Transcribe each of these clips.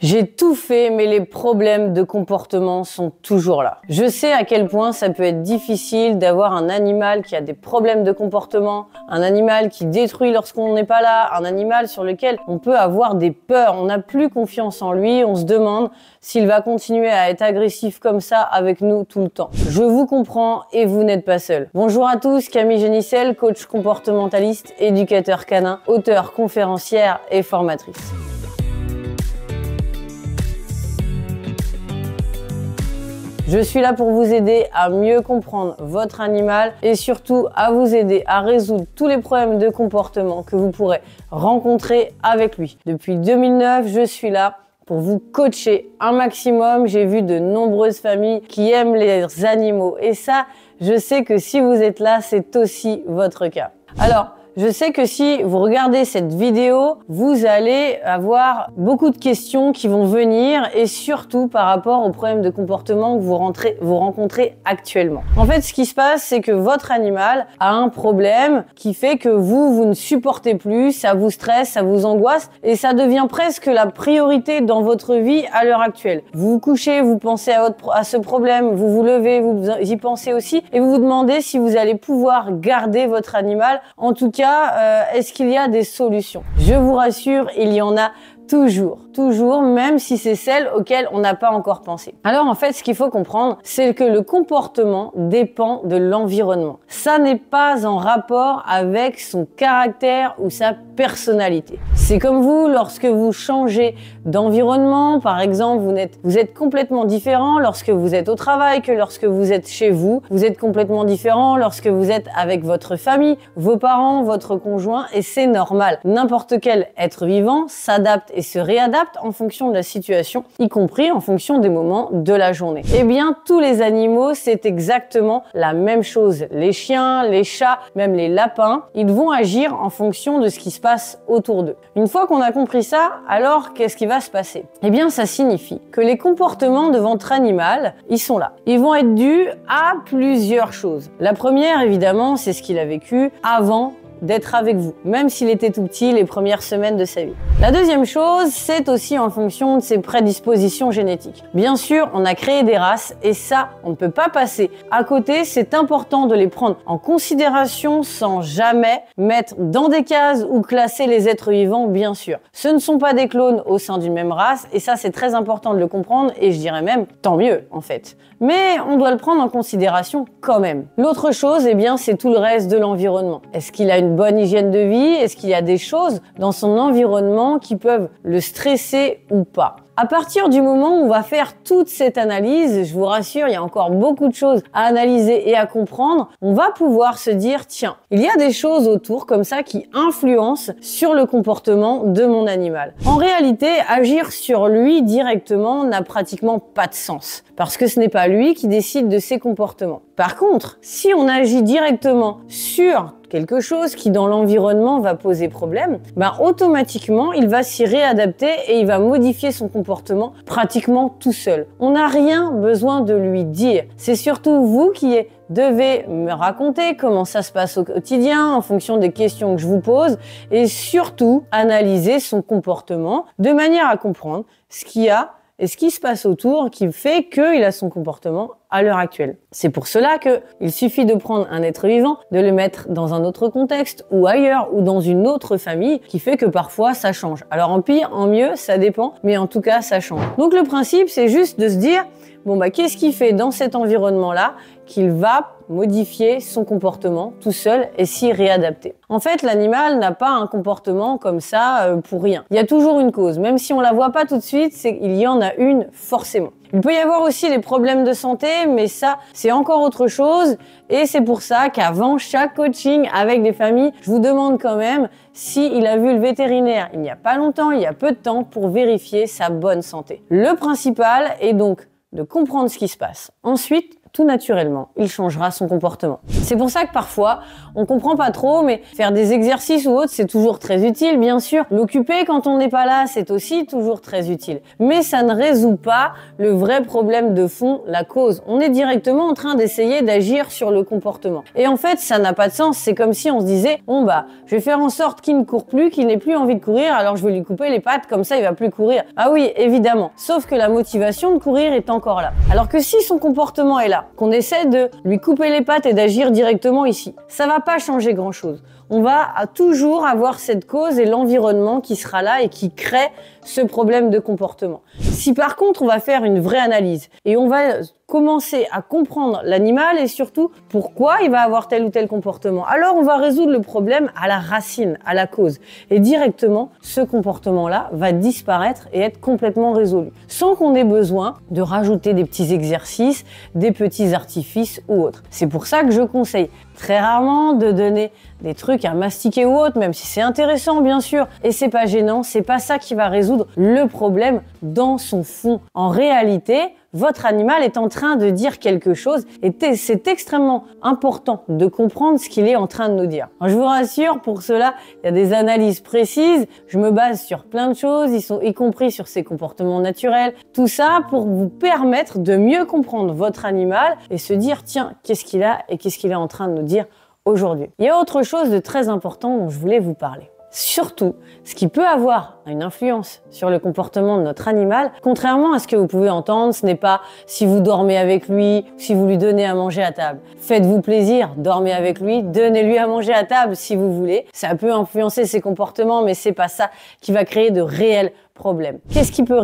J'ai tout fait, mais les problèmes de comportement sont toujours là. Je sais à quel point ça peut être difficile d'avoir un animal qui a des problèmes de comportement, un animal qui détruit lorsqu'on n'est pas là, un animal sur lequel on peut avoir des peurs, on n'a plus confiance en lui, on se demande s'il va continuer à être agressif comme ça avec nous tout le temps. Je vous comprends et vous n'êtes pas seul. Bonjour à tous, Camille Génissel, coach comportementaliste, éducateur canin, auteure, conférencière et formatrice. Je suis là pour vous aider à mieux comprendre votre animal et surtout à vous aider à résoudre tous les problèmes de comportement que vous pourrez rencontrer avec lui. Depuis 2009, je suis là pour vous coacher un maximum. J'ai vu de nombreuses familles qui aiment les animaux et ça, je sais que si vous êtes là, c'est aussi votre cas. Alors, je sais que si vous regardez cette vidéo, vous allez avoir beaucoup de questions qui vont venir et surtout par rapport aux problèmes de comportement que vous rencontrez actuellement. En fait, ce qui se passe, c'est que votre animal a un problème qui fait que vous ne supportez plus, ça vous stresse, ça vous angoisse et ça devient presque la priorité dans votre vie à l'heure actuelle. Vous vous couchez, vous pensez à ce problème, vous vous levez, vous y pensez aussi et vous vous demandez si vous allez pouvoir garder votre animal. En tout cas, est-ce qu'il y a des solutions? Je vous rassure, il y en a toujours, même si c'est celles auxquelles on n'a pas encore pensé. Alors en fait, ce qu'il faut comprendre, c'est que le comportement dépend de l'environnement. Ça n'est pas en rapport avec son caractère ou sa personnalité. C'est comme vous, lorsque vous changez d'environnement, par exemple, vous êtes complètement différent lorsque vous êtes au travail que lorsque vous êtes chez vous. Vous êtes complètement différent lorsque vous êtes avec votre famille, vos parents, votre conjoint, et c'est normal. N'importe quel être vivant s'adapte et se réadapte en fonction de la situation, y compris en fonction des moments de la journée. Eh bien, tous les animaux, c'est exactement la même chose. Les chiens, les chats, même les lapins, ils vont agir en fonction de ce qui se passe autour d'eux. Une fois qu'on a compris ça, alors qu'est-ce qui va se passer? Eh bien, ça signifie que les comportements de votre animal, ils sont là. Ils vont être dus à plusieurs choses. La première, évidemment, c'est ce qu'il a vécu avant d'être avec vous, même s'il était tout petit les premières semaines de sa vie. La deuxième chose, c'est aussi en fonction de ses prédispositions génétiques. Bien sûr, on a créé des races et ça, on ne peut pas passer à côté. C'est important de les prendre en considération sans jamais mettre dans des cases ou classer les êtres vivants, bien sûr. Ce ne sont pas des clones au sein d'une même race et ça, c'est très important de le comprendre et je dirais même tant mieux en fait. Mais on doit le prendre en considération quand même. L'autre chose, eh bien, c'est tout le reste de l'environnement. Est-ce qu'il a une bonne hygiène de vie? Est-ce qu'il y a des choses dans son environnement qui peuvent le stresser ou pas? À partir du moment où on va faire toute cette analyse, je vous rassure, il y a encore beaucoup de choses à analyser et à comprendre, on va pouvoir se dire, tiens, il y a des choses autour comme ça qui influencent sur le comportement de mon animal. En réalité, agir sur lui directement n'a pratiquement pas de sens, parce que ce n'est pas lui qui décide de ses comportements. Par contre, si on agit directement sur quelque chose qui dans l'environnement va poser problème, automatiquement il va s'y réadapter et il va modifier son comportement pratiquement tout seul. On n'a rien besoin de lui dire. C'est surtout vous qui devez me raconter comment ça se passe au quotidien en fonction des questions que je vous pose et surtout analyser son comportement de manière à comprendre ce qu'il y a et ce qui se passe autour qui fait qu'il a son comportement à l'heure actuelle. C'est pour cela qu'il suffit de prendre un être vivant, de le mettre dans un autre contexte ou ailleurs ou dans une autre famille qui fait que parfois ça change. Alors en pire, en mieux, ça dépend, mais en tout cas ça change. Donc le principe, c'est juste de se dire, qu'est-ce qui fait dans cet environnement-là qu'il va modifier son comportement tout seul et s'y réadapter. En fait, l'animal n'a pas un comportement comme ça pour rien. Il y a toujours une cause. Même si on la voit pas tout de suite, il y en a une forcément. Il peut y avoir aussi les problèmes de santé, mais ça, c'est encore autre chose. Et c'est pour ça qu'avant chaque coaching avec des familles, je vous demande quand même s'il a vu le vétérinaire il n'y a pas longtemps, il y a peu de temps, pour vérifier sa bonne santé. Le principal est donc de comprendre ce qui se passe. Ensuite, tout naturellement, il changera son comportement. C'est pour ça que parfois, on comprend pas trop, mais faire des exercices ou autre, c'est toujours très utile, bien sûr. L'occuper quand on n'est pas là, c'est aussi toujours très utile. Mais ça ne résout pas le vrai problème de fond, la cause. On est directement en train d'essayer d'agir sur le comportement. Et en fait, ça n'a pas de sens. C'est comme si on se disait, bon bah, je vais faire en sorte qu'il ne court plus, qu'il n'ait plus envie de courir, alors je vais lui couper les pattes, comme ça il va plus courir. Ah oui, évidemment. Sauf que la motivation de courir est encore là. Alors que si son comportement est là, qu'on essaie de lui couper les pattes et d'agir directement ici, ça va pas changer grand chose. On va toujours avoir cette cause et l'environnement qui sera là et qui crée ce problème de comportement. Si par contre on va faire une vraie analyse et on va commencer à comprendre l'animal et surtout pourquoi il va avoir tel ou tel comportement, alors on va résoudre le problème à la racine, à la cause. Et directement, ce comportement-là va disparaître et être complètement résolu. Sans qu'on ait besoin de rajouter des petits exercices, des petits artifices ou autres. C'est pour ça que je conseille très rarement de donner des trucs à mastiquer ou autre, même si c'est intéressant bien sûr, et c'est pas gênant, c'est pas ça qui va résoudre le problème dans son fond. En réalité, votre animal est en train de dire quelque chose et c'est extrêmement important de comprendre ce qu'il est en train de nous dire. Alors, je vous rassure, pour cela, il y a des analyses précises, je me base sur plein de choses, y compris sur ses comportements naturels, tout ça pour vous permettre de mieux comprendre votre animal et se dire, tiens, qu'est-ce qu'il a et qu'est-ce qu'il est en train de nous dire aujourd'hui. Il y a autre chose de très important dont je voulais vous parler. Surtout, ce qui peut avoir une influence sur le comportement de notre animal, contrairement à ce que vous pouvez entendre, ce n'est pas si vous dormez avec lui, si vous lui donnez à manger à table. Faites-vous plaisir, dormez avec lui, donnez-lui à manger à table si vous voulez. Ça peut influencer ses comportements, mais c'est pas ça qui va créer de réels problèmes. Qu'est-ce qui peut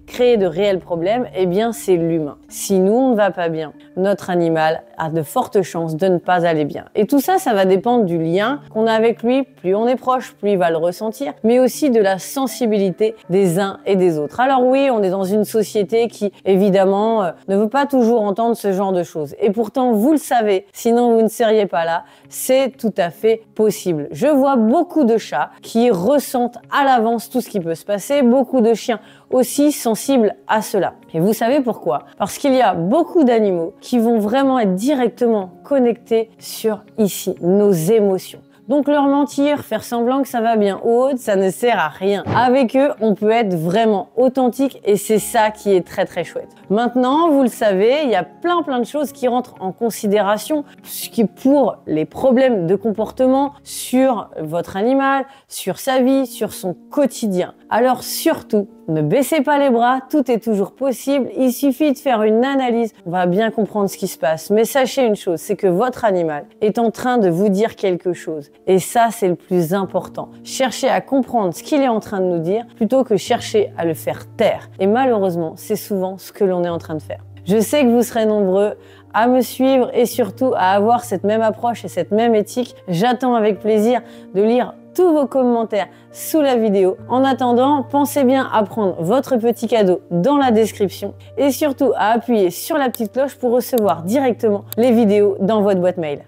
créer de réels problèmes? Eh bien, c'est l'humain. Si nous, on ne va pas bien, notre animal a de fortes chances de ne pas aller bien. Et tout ça, ça va dépendre du lien qu'on a avec lui. Plus on est proche, plus il va le ressentir, mais aussi de la sensibilité des uns et des autres. Alors oui, on est dans une société qui, évidemment, ne veut pas toujours entendre ce genre de choses. Et pourtant, vous le savez, sinon vous ne seriez pas là, c'est tout à fait possible. Je vois beaucoup de chats qui ressentent à l'avance tout ce qui peut se passer, beaucoup de chiens aussi sensibles à cela. Et vous savez pourquoi? Parce qu'il y a beaucoup d'animaux qui vont vraiment être directement connectés sur ici, nos émotions. Donc leur mentir, faire semblant que ça va bien ou autre, ça ne sert à rien. Avec eux, on peut être vraiment authentique et c'est ça qui est très très chouette. Maintenant, vous le savez, il y a plein de choses qui rentrent en considération pour les problèmes de comportement sur votre animal, sur sa vie, sur son quotidien. Alors surtout, ne baissez pas les bras, tout est toujours possible, il suffit de faire une analyse, on va bien comprendre ce qui se passe. Mais sachez une chose, c'est que votre animal est en train de vous dire quelque chose. Et ça, c'est le plus important. Cherchez à comprendre ce qu'il est en train de nous dire plutôt que chercher à le faire taire. Et malheureusement, c'est souvent ce que l'on est en train de faire. Je sais que vous serez nombreux à me suivre et surtout à avoir cette même approche et cette même éthique. J'attends avec plaisir de lire tous vos commentaires sous la vidéo. En attendant, pensez bien à prendre votre petit cadeau dans la description et surtout à appuyer sur la petite cloche pour recevoir directement les vidéos dans votre boîte mail.